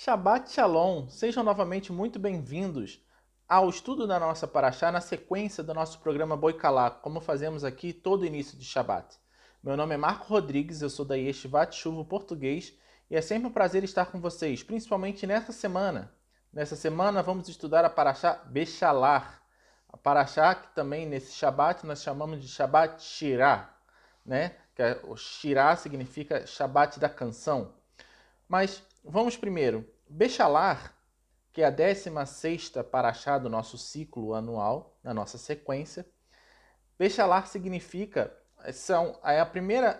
Shabbat Shalom! Sejam novamente muito bem-vindos ao estudo da nossa Parashá na sequência do nosso programa Boi Kalá, como fazemos aqui todo início de Shabbat. Meu nome é Marco Rodrigues, eu sou da Yeshivat Shuvo Português e é sempre um prazer estar com vocês, principalmente nessa semana. Nessa semana vamos estudar a Parashá Beshalar, a Parashá que também nesse Shabbat nós chamamos de Shabbat Shirah, né? O Shirah significa Shabbat da canção. Mas vamos primeiro. Bechalar, que é a 16ª paraxá do nosso ciclo anual, na nossa sequência. Bechalar significa,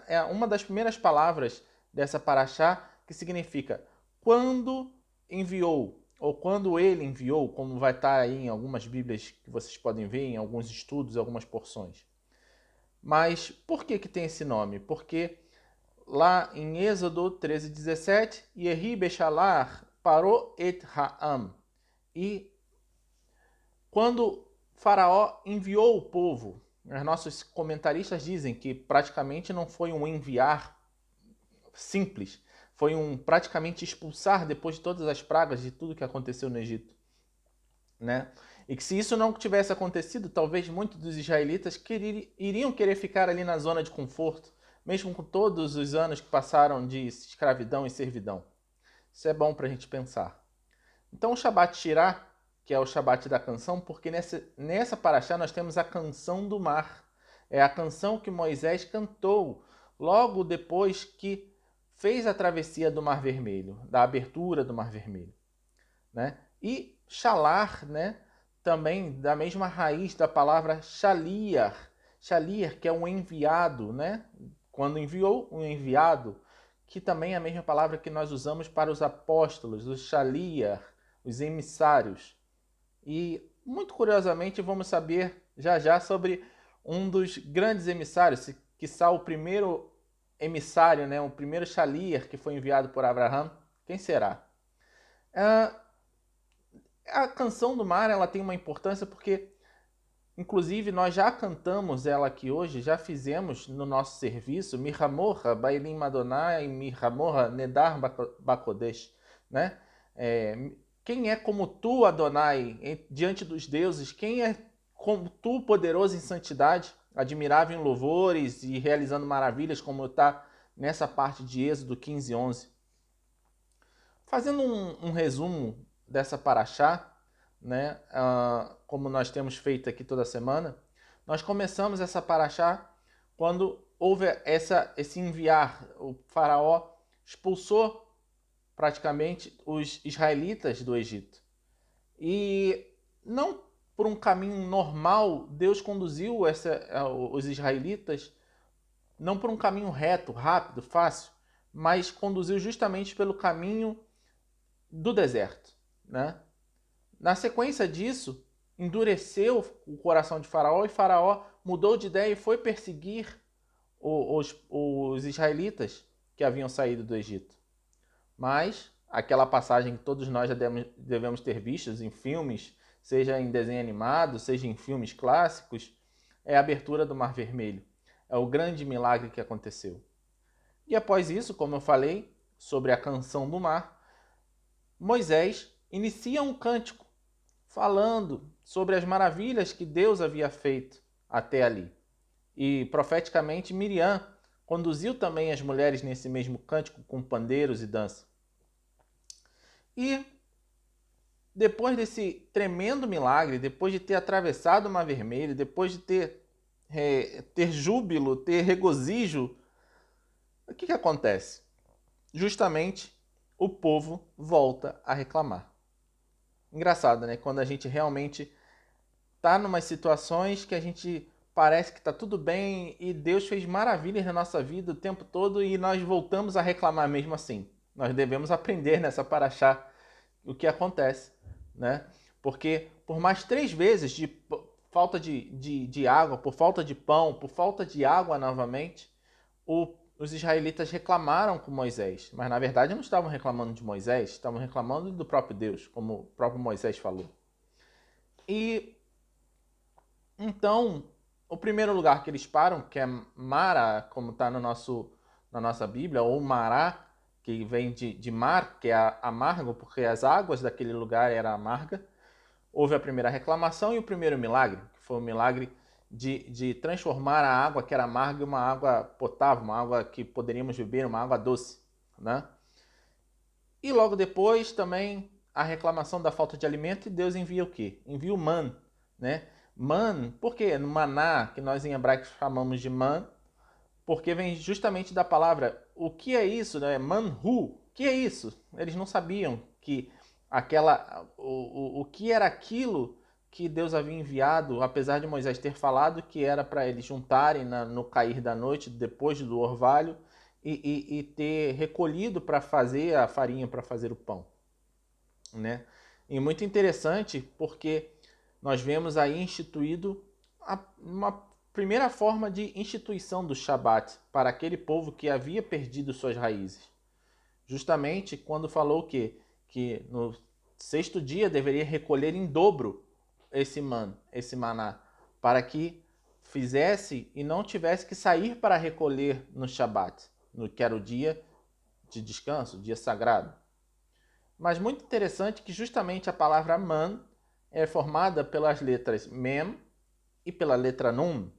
é uma das primeiras palavras dessa paraxá que significa quando enviou, ou quando ele enviou, como vai estar aí em algumas bíblias que vocês podem ver, em alguns estudos, algumas porções. Mas por que tem esse nome? Porque lá em Êxodo 13:17, Yehi Bechalar parou et Ha'am. E quando Faraó enviou o povo, os nossos comentaristas dizem que praticamente não foi um enviar simples, foi um praticamente expulsar depois de todas as pragas de tudo que aconteceu no Egito, né? E que se isso não tivesse acontecido, talvez muitos dos israelitas iriam querer ficar ali na zona de conforto, mesmo com todos os anos que passaram de escravidão e servidão. Isso é bom para a gente pensar. Então o Shabbat Shirah, que é o Shabbat da canção, porque nessa paraxá nós temos a canção do mar. É a canção que Moisés cantou logo depois que fez a travessia do Mar Vermelho, da abertura do Mar Vermelho, né? E Shalar, né, também da mesma raiz da palavra Shaliar. Shaliar, que é um enviado, né? Quando enviou, um enviado, que também é a mesma palavra que nós usamos para os apóstolos, os Shaliar, os emissários. E, muito curiosamente, vamos saber já já sobre um dos grandes emissários, que quiçá o primeiro emissário, né, o primeiro Shaliar que foi enviado por Abraão. Quem será? A canção do mar, ela tem uma importância porque, inclusive, nós já cantamos ela aqui hoje, já fizemos no nosso serviço, Mihamorra, Bailim Madonai, Mihamorra, Nedar Bakodesh, né? Quem é como tu, Adonai, diante dos deuses? Quem é como tu, poderoso em santidade, admirável em louvores e realizando maravilhas, como está nessa parte de Êxodo 15:11? Fazendo um resumo dessa paraxá, né, como nós temos feito aqui toda semana, nós começamos essa paraxá quando houve esse enviar. O faraó expulsou praticamente os israelitas do Egito. E não por um caminho normal, Deus conduziu os israelitas, não por um caminho reto, rápido, fácil, mas conduziu justamente pelo caminho do deserto, né? Na sequência disso, endureceu o coração de Faraó e Faraó mudou de ideia e foi perseguir os israelitas que haviam saído do Egito. Mas aquela passagem que todos nós já devemos ter visto em filmes, seja em desenho animado, seja em filmes clássicos, é a abertura do Mar Vermelho. É o grande milagre que aconteceu. E após isso, como eu falei sobre a canção do mar, Moisés inicia um cântico falando sobre as maravilhas que Deus havia feito até ali. E profeticamente Miriam conduziu também as mulheres nesse mesmo cântico com pandeiros e dança. E depois desse tremendo milagre, depois de ter atravessado o Mar Vermelho, depois de ter júbilo, ter regozijo, o que acontece? Justamente o povo volta a reclamar. Engraçado, né? Quando a gente realmente tá numas situações que a gente parece que tá tudo bem e Deus fez maravilhas na nossa vida o tempo todo e nós voltamos a reclamar mesmo assim. Nós devemos aprender nessa paraxá o que acontece, né? Porque por mais 3 vezes de falta de água, por falta de pão, por falta de água novamente, os israelitas reclamaram com Moisés. Mas na verdade não estavam reclamando de Moisés, estavam reclamando do próprio Deus, como o próprio Moisés falou. E então, o primeiro lugar que eles param, que é Mara, como está no na nossa Bíblia, ou Mará, que vem de mar, que é amargo, porque as águas daquele lugar eram amargas. Houve a primeira reclamação e o primeiro milagre, que foi o milagre de transformar a água que era amarga em uma água potável, uma água que poderíamos beber, uma água doce, né? E logo depois também a reclamação da falta de alimento, e Deus envia o quê? Envia o man, né? Man, por quê? No maná, que nós em hebraico chamamos de man, porque vem justamente da palavra, o que é isso, né? Manhu, o que é isso? Eles não sabiam que o que era aquilo que Deus havia enviado, apesar de Moisés ter falado que era para eles juntarem no cair da noite, depois do orvalho, e ter recolhido para fazer a farinha, para fazer o pão, né? E muito interessante porque nós vemos aí instituído uma primeira forma de instituição do Shabat para aquele povo que havia perdido suas raízes. Justamente quando falou que no sexto dia deveria recolher em dobro esse maná, para que fizesse e não tivesse que sair para recolher no Shabat, no que era o dia de descanso, o dia sagrado. Mas muito interessante que justamente a palavra man é formada pelas letras mem e pela letra nun,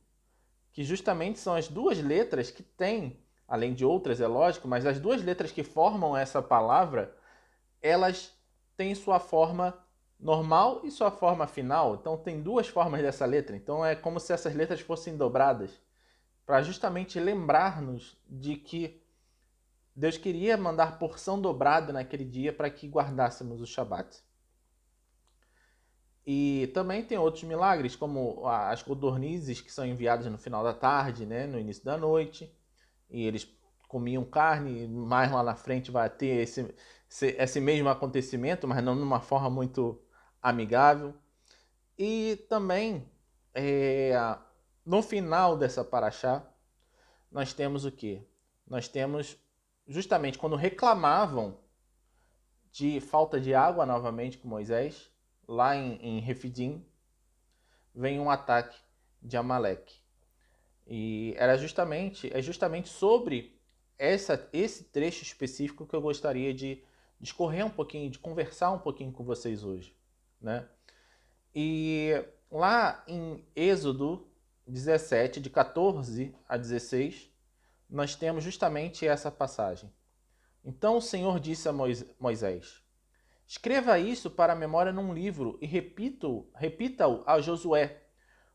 que justamente são as duas letras que têm, além de outras, é lógico, mas as duas letras que formam essa palavra, elas têm sua forma normal e sua forma final. Então tem duas formas dessa letra. Então é como se essas letras fossem dobradas, para justamente lembrar-nos de que Deus queria mandar porção dobrada naquele dia para que guardássemos o Shabat. E também tem outros milagres, como as codornizes que são enviadas no final da tarde, né, no início da noite, e eles comiam carne, mais lá na frente vai ter esse mesmo acontecimento, mas não de uma forma muito amigável. E também, no final dessa paraxá, nós temos o quê? Nós temos, justamente quando reclamavam de falta de água novamente com Moisés, lá em Refidim, vem um ataque de Amaleque. E é justamente sobre esse trecho específico que eu gostaria de discorrer um pouquinho, de conversar um pouquinho com vocês hoje, né? E lá em Êxodo 17, de 14 a 16, nós temos justamente essa passagem. Então o Senhor disse a Moisés: escreva isso para a memória num livro e repita-o a Josué,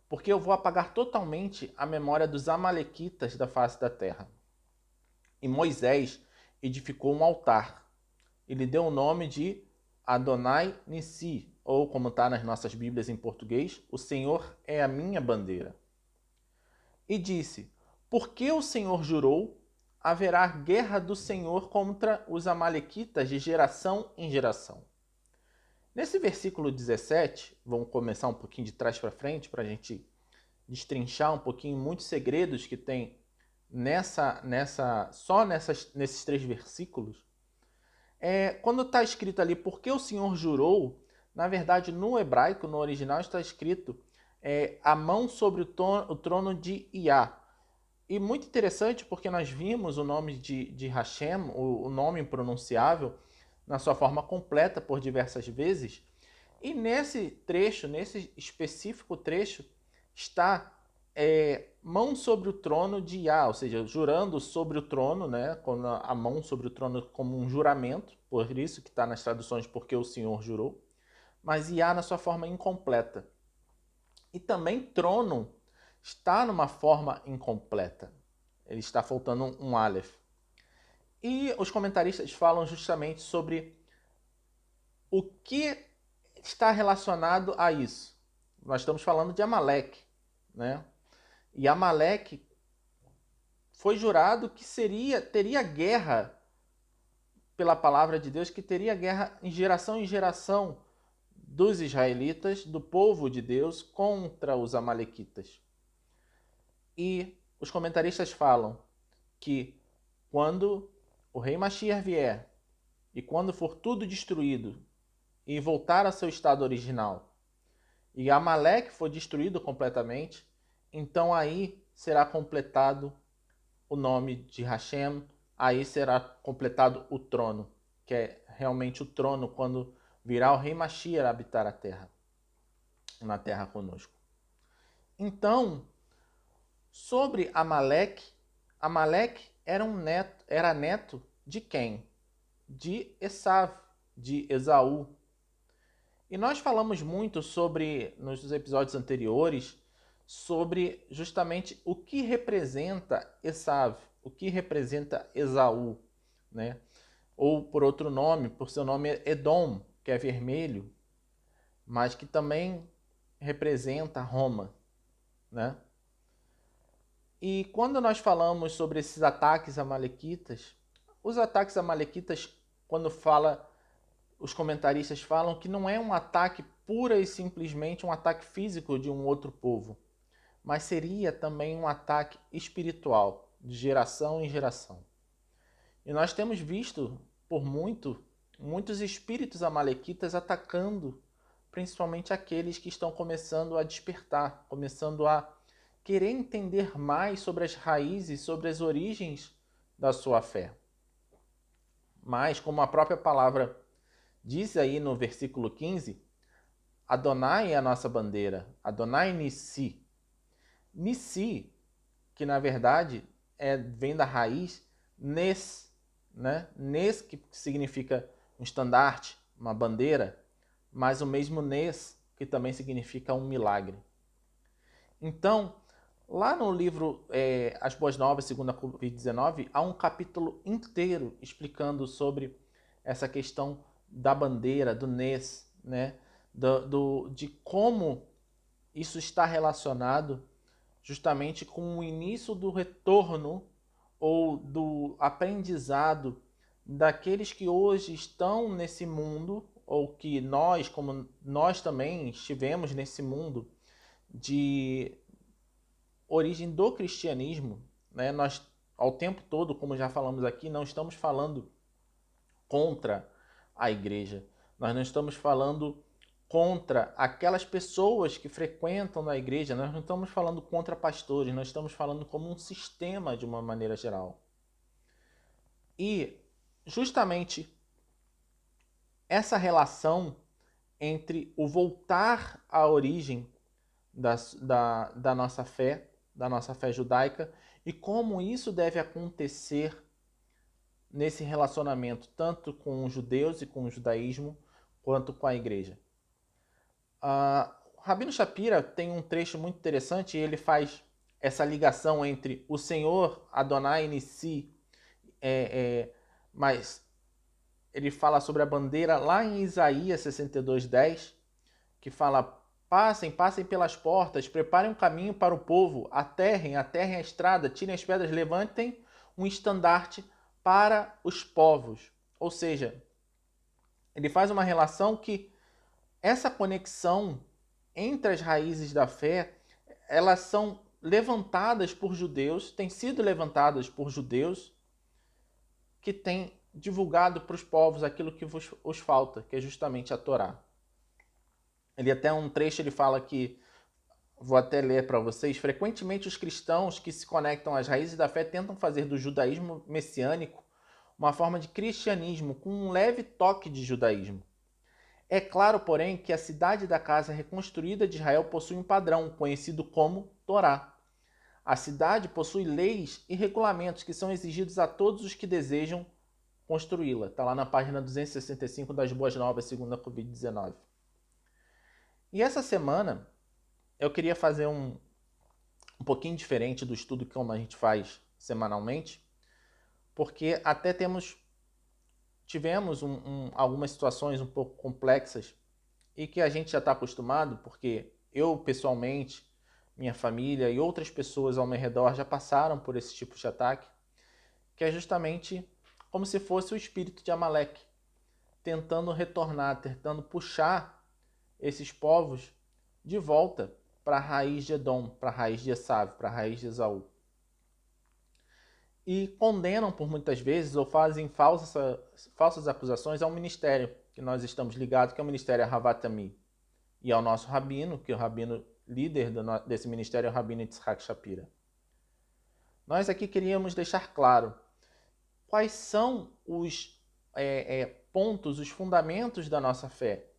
porque eu vou apagar totalmente a memória dos amalequitas da face da terra. E Moisés edificou um altar. Ele deu o nome de Adonai Nissi, ou como está nas nossas Bíblias em português, o Senhor é a minha bandeira. E disse: porque o Senhor jurou, haverá guerra do Senhor contra os amalequitas de geração em geração. Nesse versículo 17, vamos começar um pouquinho de trás para frente para a gente destrinchar um pouquinho muitos segredos que tem nesses 3 versículos. Quando está escrito ali, porque o Senhor jurou, na verdade no hebraico, no original, está escrito a mão sobre o trono de Iá. E muito interessante porque nós vimos o nome de Hashem, o nome impronunciável, na sua forma completa por diversas vezes. E nesse trecho, nesse específico trecho, está mão sobre o trono de Iá, ou seja, jurando sobre o trono, né, com a mão sobre o trono como um juramento, por isso que está nas traduções porque o Senhor jurou, mas Iá na sua forma incompleta. E também trono está numa forma incompleta. Ele está faltando um Aleph. E os comentaristas falam justamente sobre o que está relacionado a isso. Nós estamos falando de Amaleque, né? E Amaleque foi jurado que teria guerra pela palavra de Deus, que teria guerra em geração dos israelitas, do povo de Deus, contra os amalequitas. E os comentaristas falam que quando o rei Mashiach vier e quando for tudo destruído e voltar ao seu estado original e Amaleque for destruído completamente, então aí será completado o nome de Hashem, aí será completado o trono, que é realmente o trono quando virá o rei Mashiach habitar a terra, na terra conosco. Então, sobre Amaleque, Amaleque era neto de quem? De Esav, de Esaú. E nós falamos muito sobre, nos episódios anteriores, sobre justamente o que representa Esav, o que representa Esaú, né? Ou por outro nome, por seu nome Edom, que é vermelho, mas que também representa Roma, né? E quando nós falamos sobre esses ataques amalequitas, os ataques amalequitas, quando fala, os comentaristas falam que não é um ataque pura e simplesmente um ataque físico de um outro povo, mas seria também um ataque espiritual, de geração em geração. E nós temos visto por muitos espíritos amalequitas atacando principalmente aqueles que estão começando a despertar, começando a querer entender mais sobre as raízes, sobre as origens da sua fé. Mas, como a própria palavra diz aí no versículo 15, Adonai é a nossa bandeira, Adonai Nissi. Nissi, que na verdade vem da raiz Nes, né? Nes, que significa um estandarte, uma bandeira, mas o mesmo Nes, que também significa um milagre. Então, lá no livro As Boas Novas, segundo a Covid-19, há um capítulo inteiro explicando sobre essa questão da bandeira, do Nes, né? De como isso está relacionado justamente com o início do retorno ou do aprendizado daqueles que hoje estão nesse mundo, ou que nós, como nós também estivemos nesse mundo de origem do cristianismo, né? Nós, ao tempo todo, como já falamos aqui, não estamos falando contra a igreja. Nós não estamos falando contra aquelas pessoas que frequentam na igreja. Nós não estamos falando contra pastores. Nós estamos falando como um sistema de uma maneira geral. E justamente essa relação entre o voltar à origem da nossa fé judaica, e como isso deve acontecer nesse relacionamento, tanto com os judeus e com o judaísmo, quanto com a igreja. Rabino Shapira tem um trecho muito interessante, e ele faz essa ligação entre o Senhor, Adonai Nissi, mas ele fala sobre a bandeira lá em Isaías 62:10, que fala: passem pelas portas, preparem um caminho para o povo, aterrem a estrada, tirem as pedras, levantem um estandarte para os povos. Ou seja, ele faz uma relação que essa conexão entre as raízes da fé, elas são levantadas por judeus, têm sido levantadas por judeus que têm divulgado para os povos aquilo que os falta, que é justamente a Torá. Ele até um trecho ele fala que, vou até ler para vocês, frequentemente os cristãos que se conectam às raízes da fé tentam fazer do judaísmo messiânico uma forma de cristianismo com um leve toque de judaísmo. É claro, porém, que a cidade da casa reconstruída de Israel possui um padrão, conhecido como Torá. A cidade possui leis e regulamentos que são exigidos a todos os que desejam construí-la. Está lá na página 265 das Boas Novas, segundo a Covid-19. E essa semana eu queria fazer um pouquinho diferente do estudo que a gente faz semanalmente, porque até tivemos algumas situações um pouco complexas e que a gente já está acostumado, porque eu pessoalmente, minha família e outras pessoas ao meu redor já passaram por esse tipo de ataque, que é justamente como se fosse o espírito de Amaleque, tentando retornar, tentando puxar esses povos de volta para a raiz de Edom, para a raiz de Esav, para a raiz de Esaú. E condenam por muitas vezes ou fazem falsas acusações ao ministério que nós estamos ligados, que é o ministério Havatami, e ao nosso rabino, que é o rabino líder desse ministério, é o rabino Yitzhak Shapira. Nós aqui queríamos deixar claro quais são os pontos, os fundamentos da nossa fé.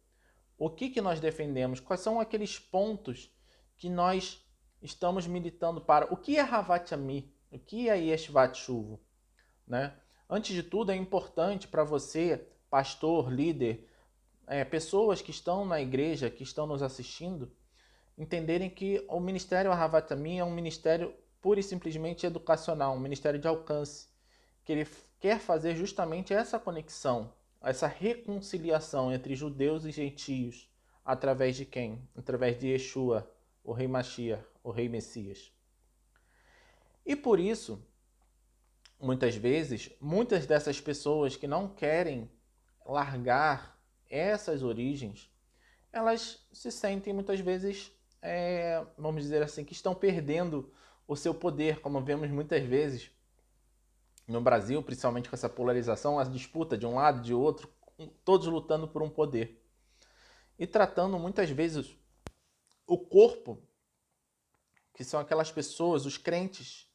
O que nós defendemos? Quais são aqueles pontos que nós estamos militando para? O que é Havat Ami? O que é Yeshvat Shuvo? Né? Antes de tudo, é importante para você, pastor, líder, pessoas que estão na igreja, que estão nos assistindo, entenderem que o Ministério Havat Ami é um ministério pura e simplesmente educacional, um ministério de alcance, que ele quer fazer justamente essa conexão, essa reconciliação entre judeus e gentios, através de quem? Através de Yeshua, o Rei Mashiach, o Rei Messias. E por isso, muitas vezes, muitas dessas pessoas que não querem largar essas origens, elas se sentem muitas vezes, vamos dizer assim, que estão perdendo o seu poder, como vemos muitas vezes no Brasil, principalmente com essa polarização, a disputa de um lado e de outro, todos lutando por um poder. E tratando muitas vezes o corpo, que são aquelas pessoas, os crentes,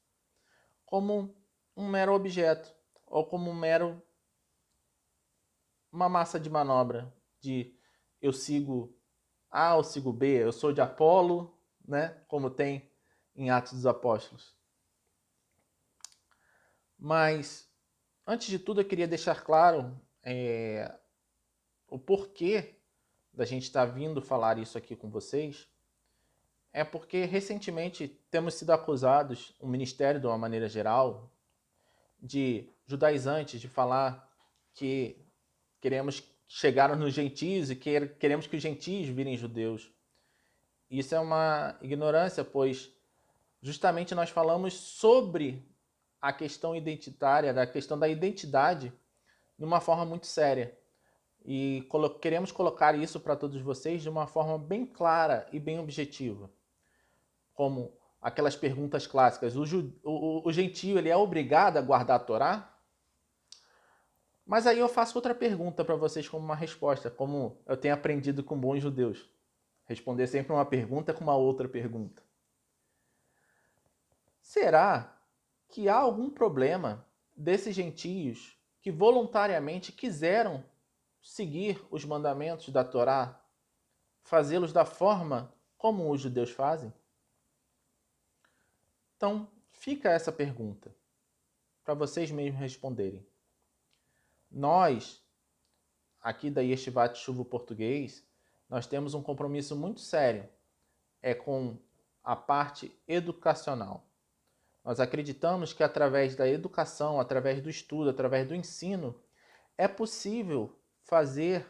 como um mero objeto, ou como uma massa de manobra, de eu sigo A, eu sigo B, eu sou de Apolo, né? Como tem em Atos dos Apóstolos. Mas, antes de tudo, eu queria deixar claro o porquê da gente estar vindo falar isso aqui com vocês. É porque recentemente temos sido acusados, o ministério de uma maneira geral, de judaizantes, de falar que queremos chegar nos gentios e queremos que os gentios virem judeus. Isso é uma ignorância, pois justamente nós falamos sobre a questão identitária, da questão da identidade, de uma forma muito séria. E queremos colocar isso para todos vocês de uma forma bem clara e bem objetiva. Como aquelas perguntas clássicas, o gentio ele é obrigado a guardar a Torá? Mas aí eu faço outra pergunta para vocês como uma resposta, como eu tenho aprendido com bons judeus. Responder sempre uma pergunta com uma outra pergunta. Será que há algum problema desses gentios que voluntariamente quiseram seguir os mandamentos da Torá, fazê-los da forma como os judeus fazem? Então, fica essa pergunta para vocês mesmos responderem. Nós, aqui da Yeshivat Shuvo Português, nós temos um compromisso muito sério, com a parte educacional. Nós acreditamos que através da educação, através do estudo, através do ensino, é possível fazer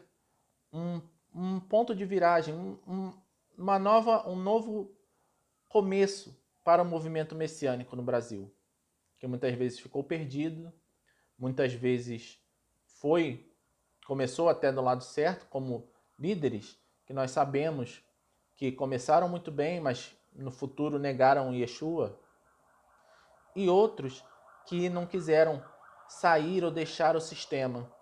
um ponto de viragem, um novo começo para o movimento messiânico no Brasil, que muitas vezes ficou perdido, muitas vezes começou até do lado certo, como líderes que nós sabemos que começaram muito bem, mas no futuro negaram Yeshua, e outros que não quiseram sair ou deixar o sistema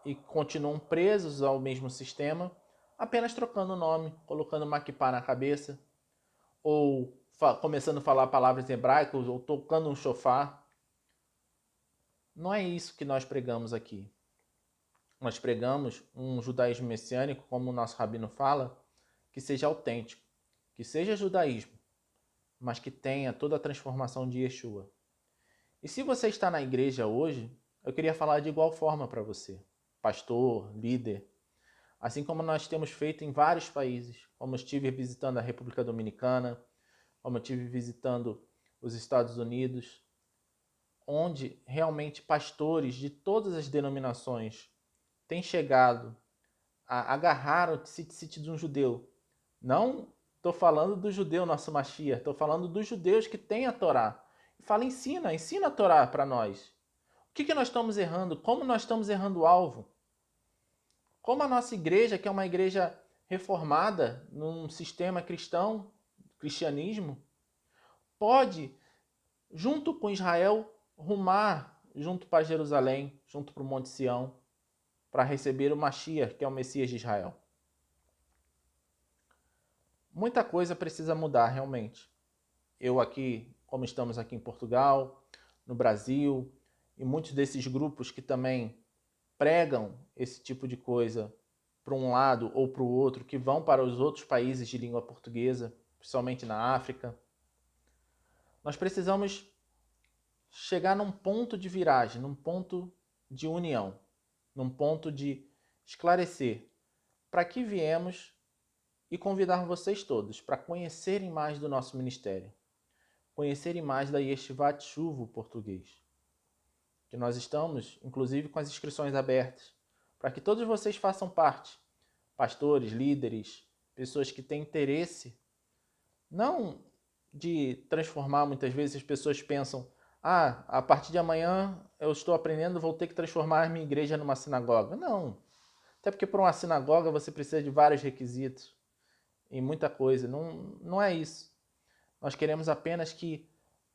e continuam presos ao mesmo sistema, apenas trocando o nome, colocando uma kippah na cabeça, ou começando a falar palavras hebraicas, ou tocando um shofar. Não é isso que nós pregamos aqui. Nós pregamos um judaísmo messiânico, como o nosso rabino fala, que seja autêntico, que seja judaísmo, mas que tenha toda a transformação de Yeshua. E se você está na igreja hoje, eu queria falar de igual forma para você, pastor, líder, assim como nós temos feito em vários países, como eu estive visitando a República Dominicana, como eu estive visitando os Estados Unidos, onde realmente pastores de todas as denominações têm chegado a agarrar o tzitzit de um judeu. Não estou falando do judeu nosso Mashiach, estou falando dos judeus que têm a Torá. E fala, ensina a Torá para nós. O que nós estamos errando? Como nós estamos errando o alvo? Como a nossa igreja, que é uma igreja reformada num sistema cristão, cristianismo, pode, junto com Israel, rumar junto para Jerusalém, junto para o Monte Sião, para receber o Mashiach, que é o Messias de Israel. Muita coisa precisa mudar realmente. Eu aqui, como estamos aqui em Portugal, no Brasil, e muitos desses grupos que também pregam esse tipo de coisa para um lado ou para o outro, que vão para os outros países de língua portuguesa, principalmente na África. Nós precisamos chegar num ponto de viragem, num ponto de união, num ponto de esclarecer para que viemos e convidar vocês todos para conhecerem mais do nosso ministério, conhecerem mais da Yeshivat Shuvo português, que nós estamos, inclusive, com as inscrições abertas, para que todos vocês façam parte, pastores, líderes, pessoas que têm interesse, não de transformar, muitas vezes as pessoas pensam, a partir de amanhã eu estou aprendendo, vou ter que transformar a minha igreja numa sinagoga. Não, até porque para uma sinagoga você precisa de vários requisitos e muita coisa, não é isso. Nós queremos apenas que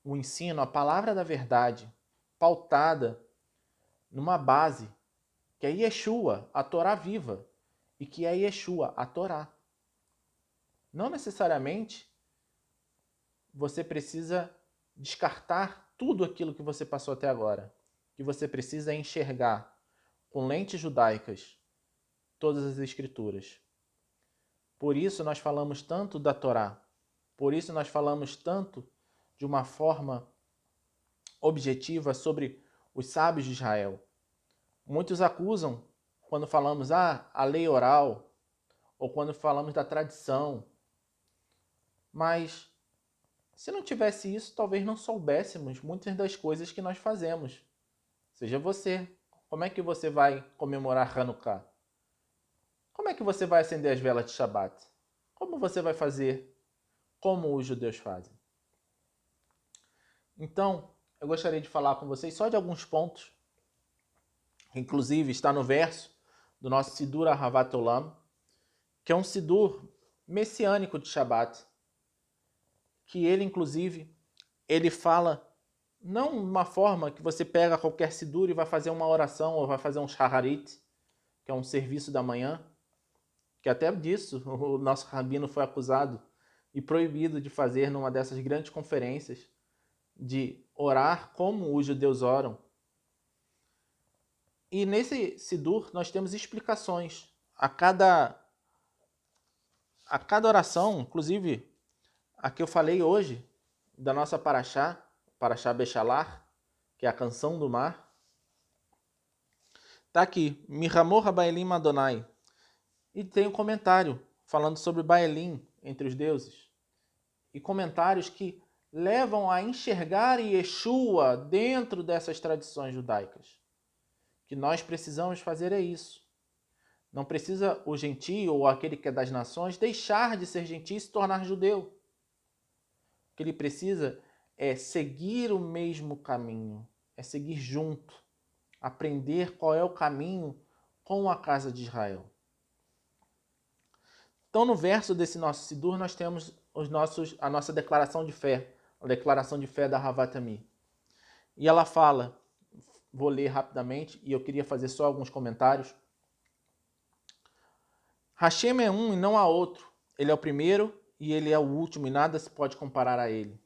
o ensino, a palavra da verdade, pautada numa base, que é Yeshua, a Torá viva, e que é Yeshua, a Torá. Não necessariamente você precisa descartar tudo aquilo que você passou até agora. O que você precisa é enxergar com lentes judaicas todas as escrituras. Por isso nós falamos tanto da Torá. Por isso nós falamos tanto de uma forma objetiva sobre os sábios de Israel. Muitos acusam quando falamos a lei oral ou quando falamos da tradição. Mas se não tivesse isso, talvez não soubéssemos muitas das coisas que nós fazemos. Seja você, como é que você vai comemorar Hanukkah? Como é que você vai acender as velas de Shabbat? Como você vai fazer como os judeus fazem? Então, eu gostaria de falar com vocês só de alguns pontos, que inclusive está no verso do nosso Sidur Ahavat Olam, que é um Sidur messiânico de Shabbat, que ele, inclusive, ele fala não uma forma que você pega qualquer Sidur e vai fazer uma oração ou vai fazer um Shaharit, que é um serviço da manhã, que até disso o nosso rabino foi acusado e proibido de fazer numa dessas grandes conferências, de orar como os judeus oram. E nesse Sidur nós temos explicações a cada oração, inclusive a que eu falei hoje, da nossa Parashá, Parashá Bechalar, que é a canção do mar. Está aqui, Mihamor Baelim Adonai. E tem um comentário falando sobre Baelim entre os deuses. E comentários que levam a enxergar Yeshua dentro dessas tradições judaicas. O que nós precisamos fazer é isso. Não precisa o gentio ou aquele que é das nações deixar de ser gentio e se tornar judeu. O que ele precisa é seguir o mesmo caminho, é seguir junto, aprender qual é o caminho com a casa de Israel. Então, no verso desse nosso Sidur, nós temos a nossa declaração de fé, a declaração de fé da Ahavat Ami. E ela fala, vou ler rapidamente, e eu queria fazer só alguns comentários. Hashem é um e não há outro. Ele é o primeiro e ele é o último, e nada se pode comparar a ele.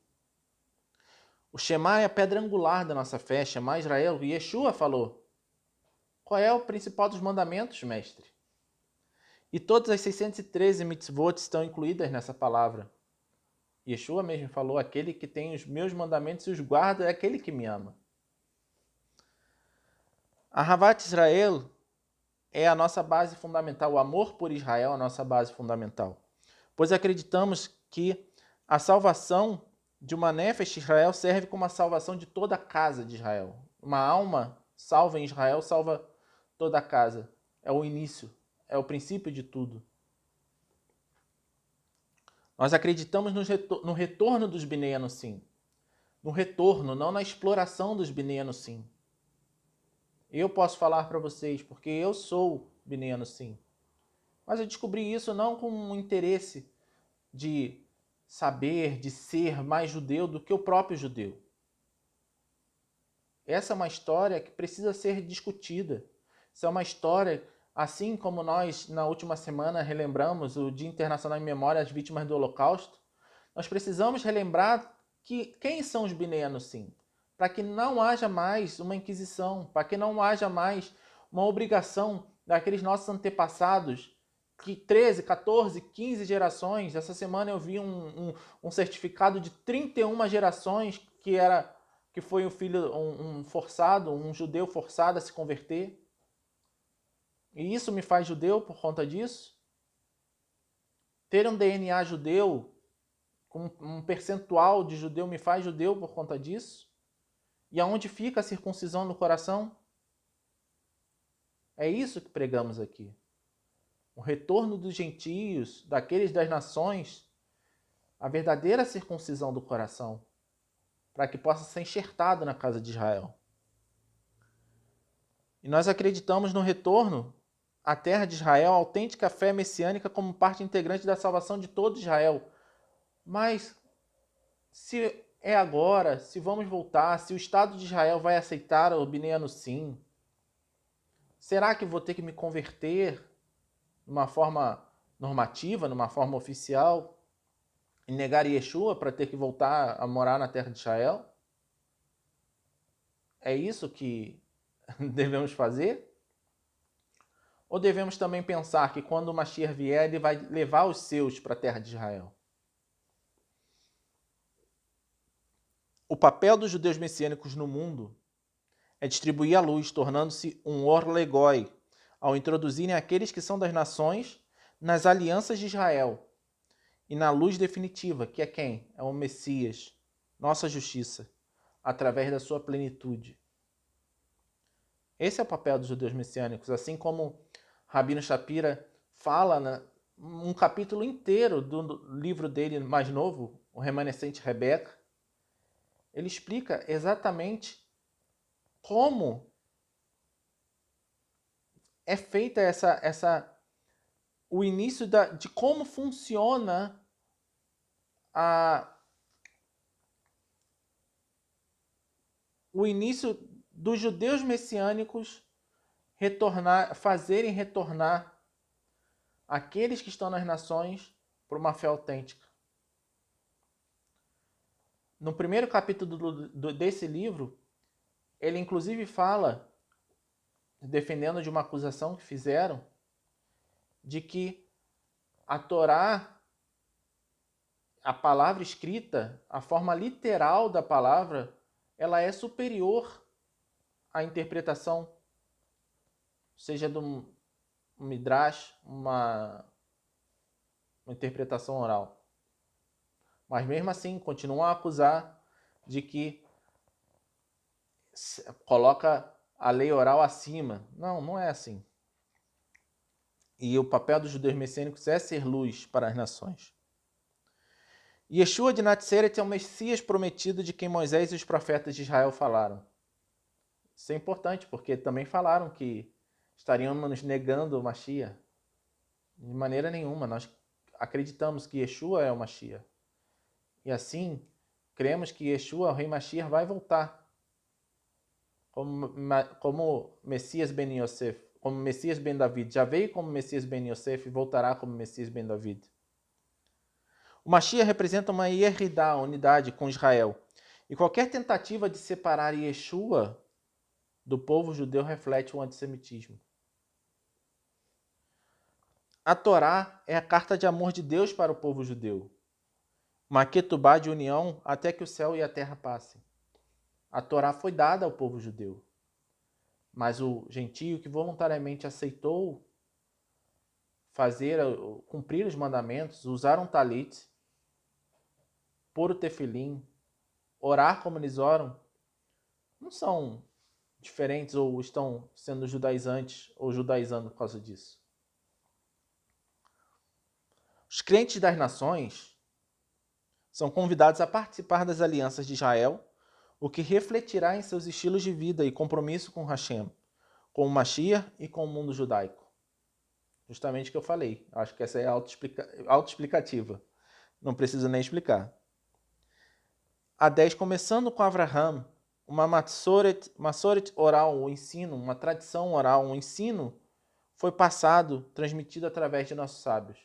O Shema é a pedra angular da nossa fé, Shema Israel, e Yeshua falou. Qual é o principal dos mandamentos, mestre? E todas as 613 mitzvot estão incluídas nessa palavra. Yeshua mesmo falou, aquele que tem os meus mandamentos e os guarda é aquele que me ama. A Ahavat Israel é a nossa base fundamental, o amor por Israel é a nossa base fundamental. Pois acreditamos que a salvação de uma Nefesh Israel serve como a salvação de toda a casa de Israel. Uma alma salva em Israel salva toda a casa. É o início, é o princípio de tudo. Nós acreditamos no retorno dos Binei Anusim. No retorno, não na exploração dos Binei Anusim. Eu posso falar para vocês, porque eu sou Binei Anusim. Mas eu descobri isso não com um interesse de saber, de ser mais judeu do que o próprio judeu. Essa é uma história que precisa ser discutida. Essa é uma história, assim como nós, na última semana, relembramos o Dia Internacional em Memória às Vítimas do Holocausto, nós precisamos relembrar que quem são os Binei Anusim. para que não haja mais uma inquisição, para que não haja mais uma obrigação daqueles nossos antepassados, que 13, 14, 15 gerações. Essa semana eu vi um certificado de 31 gerações que foi um filho, forçado, um judeu forçado a se converter. E isso me faz judeu por conta disso? Ter um DNA judeu, com um percentual de judeu, me faz judeu por conta disso? E aonde fica a circuncisão no coração? É isso que pregamos aqui. O retorno dos gentios, daqueles das nações, a verdadeira circuncisão do coração, para que possa ser enxertado na casa de Israel. E nós acreditamos no retorno à terra de Israel, a autêntica fé messiânica como parte integrante da salvação de todo Israel. Mas se é agora, se vamos voltar, se o Estado de Israel vai aceitar o Bnei Anussim, será que vou ter que me converter de uma forma normativa, numa forma oficial, e negar Yeshua para ter que voltar a morar na terra de Israel? É isso que devemos fazer? Ou devemos também pensar que quando o Mashiach vier, ele vai levar os seus para a terra de Israel? O papel dos judeus messiânicos no mundo é distribuir a luz, tornando-se um or legoi, ao introduzirem aqueles que são das nações nas alianças de Israel e na luz definitiva, que é quem? É o Messias, nossa justiça, através da sua plenitude. Esse é o papel dos judeus messiânicos, assim como Rabino Shapira fala um capítulo inteiro do livro dele mais novo, O Remanescente Rebeca. Ele explica exatamente como é feita o início de como funciona o início dos judeus messiânicos fazerem retornar aqueles que estão nas nações para uma fé autêntica. No primeiro capítulo desse livro, ele inclusive fala, defendendo de uma acusação que fizeram, de que a Torá, a palavra escrita, a forma literal da palavra, ela é superior à interpretação, seja do Midrash, uma interpretação oral. Mas mesmo assim, continuam a acusar de que coloca a lei oral acima. Não, não é assim. E o papel dos judeus messiânicos é ser luz para as nações. Yeshua de Natseret é o Messias prometido de quem Moisés e os profetas de Israel falaram. Isso é importante, porque também falaram que estaríamos nos negando o Mashiach. De maneira nenhuma, nós acreditamos que Yeshua é o Mashiach. E assim, cremos que Yeshua, o Rei Mashiach, vai voltar como Messias Ben Yosef, como Messias Ben David. Já veio como Messias Ben Yosef e voltará como Messias Ben David. O Mashiach representa uma Yeridá, unidade com Israel. E qualquer tentativa de separar Yeshua do povo judeu reflete o antissemitismo. A Torá é a carta de amor de Deus para o povo judeu. Uma ketubá de união até que o céu e a terra passem. A Torá foi dada ao povo judeu. Mas o gentio que voluntariamente aceitou cumprir os mandamentos, usar um talit, pôr o tefilim, orar como eles oram, não são diferentes ou estão sendo judaizantes ou judaizando por causa disso. Os crentes das nações são convidados a participar das alianças de Israel, o que refletirá em seus estilos de vida e compromisso com Hashem, com o Mashiach e com o mundo judaico. Justamente o que eu falei. Acho que essa é autoexplicativa. Não preciso nem explicar. A 10, começando com Avraham, uma masoret oral, um ensino, uma tradição oral, um ensino foi passado, transmitido através de nossos sábios.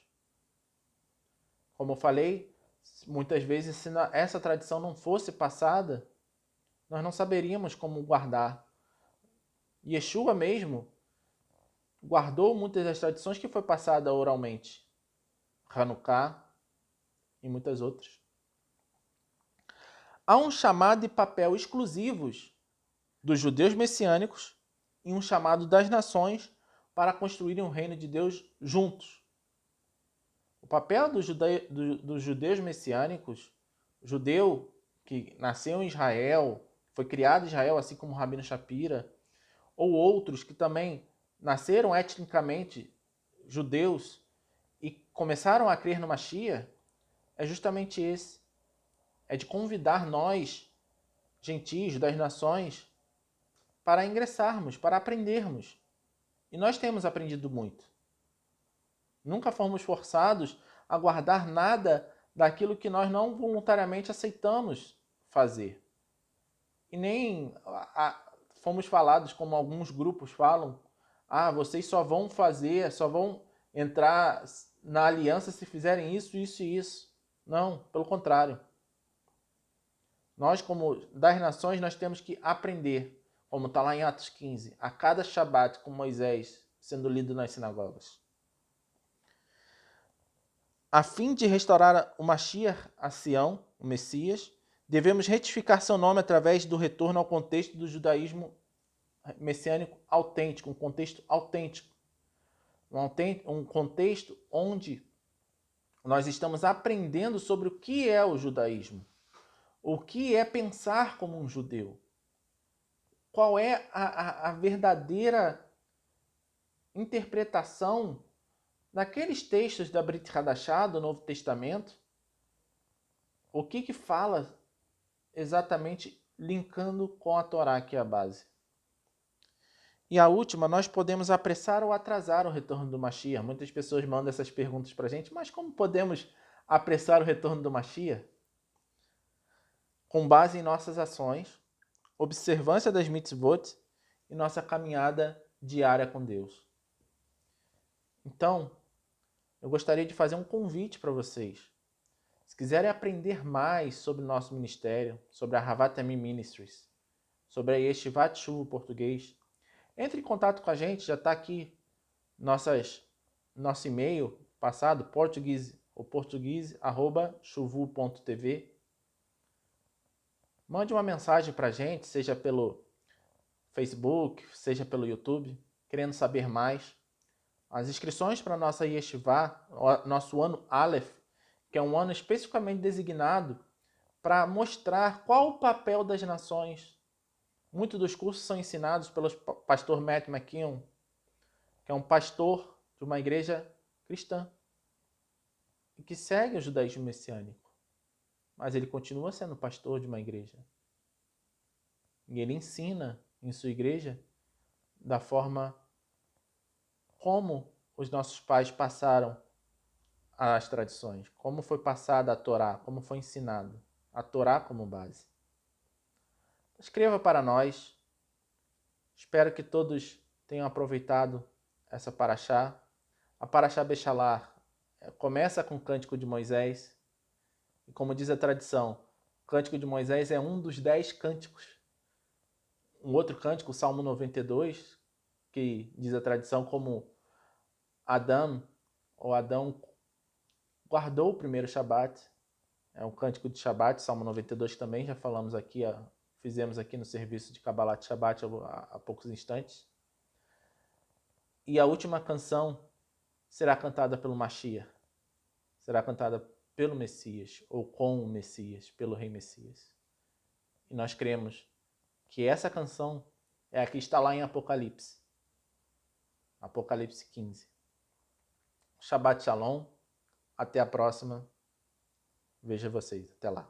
Como eu falei, muitas vezes, se essa tradição não fosse passada, nós não saberíamos como guardar. Yeshua mesmo guardou muitas das tradições que foi passada oralmente. Hanukkah e muitas outras. Há um chamado e papel exclusivos dos judeus messiânicos e um chamado das nações para construírem o reino de Deus juntos. O papel dos judeus messiânicos, judeu que nasceu em Israel, foi criado em Israel, assim como o Rabino Shapira, ou outros que também nasceram etnicamente judeus e começaram a crer no Mashiach, é justamente esse. É de convidar nós, gentios das nações, para ingressarmos, para aprendermos. E nós temos aprendido muito. Nunca fomos forçados a guardar nada daquilo que nós não voluntariamente aceitamos fazer. E nem fomos falados, como alguns grupos falam, vocês só vão fazer, só vão entrar na aliança se fizerem isso, isso e isso. Não, pelo contrário. Nós, como das nações, nós temos que aprender, como está lá em Atos 15, a cada Shabat com Moisés sendo lido nas sinagogas. A fim de restaurar o Mashiach a Sião, o Messias, devemos retificar seu nome através do retorno ao contexto do judaísmo messiânico autêntico, um contexto autêntico. Um contexto onde nós estamos aprendendo sobre o que é o judaísmo, o que é pensar como um judeu, qual é a verdadeira interpretação daqueles textos da Brit Hadashah, do Novo Testamento, o que fala exatamente linkando com a Torá, que é a base. E a última, nós podemos apressar ou atrasar o retorno do Mashiach. Muitas pessoas mandam essas perguntas para a gente, mas como podemos apressar o retorno do Mashiach? Com base em nossas ações, observância das mitzvot e nossa caminhada diária com Deus. Então, eu gostaria de fazer um convite para vocês. Se quiserem aprender mais sobre o nosso ministério, sobre a Havat Amim Ministries, sobre a Yeshivat Shuvu português, entre em contato com a gente, já está aqui nosso e-mail passado, portuguese@shuvu.tv. Mande uma mensagem para a gente, seja pelo Facebook, seja pelo YouTube, querendo saber mais. As inscrições para a nossa Yeshivá, nosso ano Aleph, que é um ano especificamente designado para mostrar qual o papel das nações. Muitos dos cursos são ensinados pelo pastor Matt McKeown, que é um pastor de uma igreja cristã e que segue o judaísmo messiânico. Mas ele continua sendo pastor de uma igreja. E ele ensina em sua igreja da forma como os nossos pais passaram as tradições, como foi passada a Torá, como foi ensinado a Torá como base. Escreva para nós. Espero que todos tenham aproveitado essa paraxá. A paraxá Bechalar começa com o Cântico de Moisés. E como diz a tradição, o Cântico de Moisés é um dos 10 cânticos. Um outro cântico, o Salmo 92, que diz a tradição como Adão guardou o primeiro Shabat. É um cântico de Shabat, Salmo 92 também, já falamos aqui, fizemos aqui no serviço de Kabbalat Shabat há poucos instantes. E a última canção será cantada pelo Mashiach, será cantada pelo Messias, ou com o Messias, pelo Rei Messias. E nós cremos que essa canção é a que está lá em Apocalipse. Apocalipse 15. Shabbat Shalom. Até a próxima. Vejo vocês. Até lá.